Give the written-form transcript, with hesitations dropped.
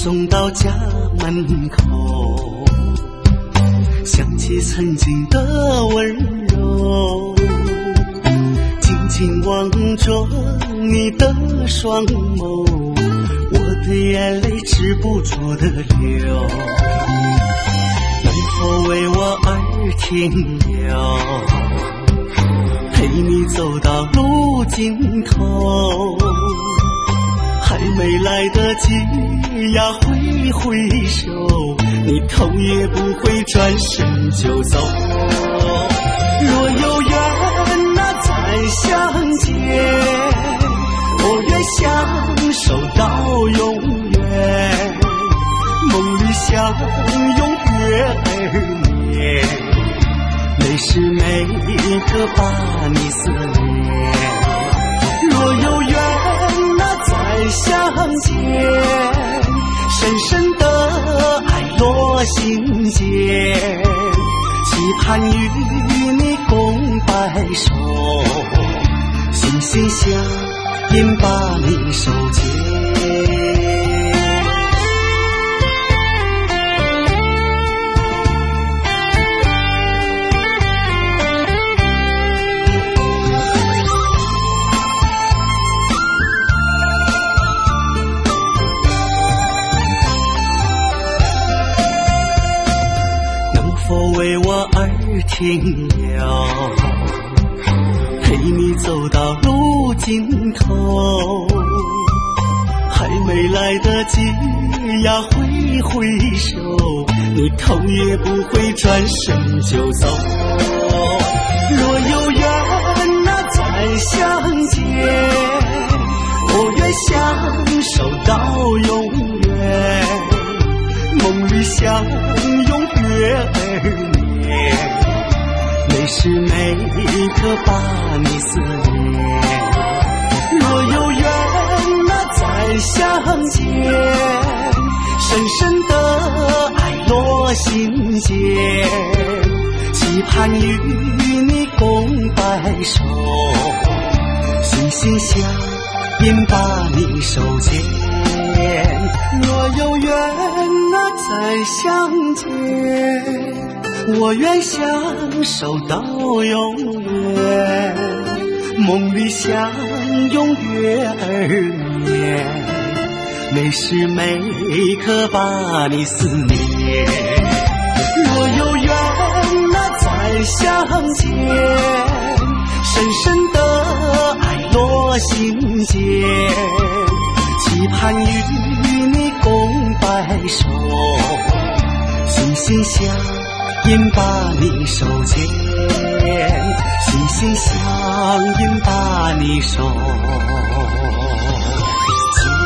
送到家门口，想起曾经的温柔，紧紧望着你的双眸，我的眼泪止不住的流。能否为我而停留，陪你走到路尽头，还没来得及呀挥挥手，你头也不回转身就走。若有缘再相见，我愿相守到永远，梦里相拥月儿圆，每时每刻把你思念。若有缘再相见，深深的爱落心间，期盼与你共白首，心心相印把你手牵。为我而停留，陪你走到路尽头，还没来得及呀挥挥手，你头也不回转身就走。若有缘再相见，我愿相守到永远，梦里相拥月儿圆，每时每刻把你思念。若有缘再相见，深深的爱落心间，期盼与你共白首，心心相印把你手牵。若有缘再相见，我愿相守到永远，梦里相拥月儿圆，每时每刻把你思念。若有缘再相见，深深的爱落心间，期盼与你共白首，心心相印把你手牵，心心相印把你手牵。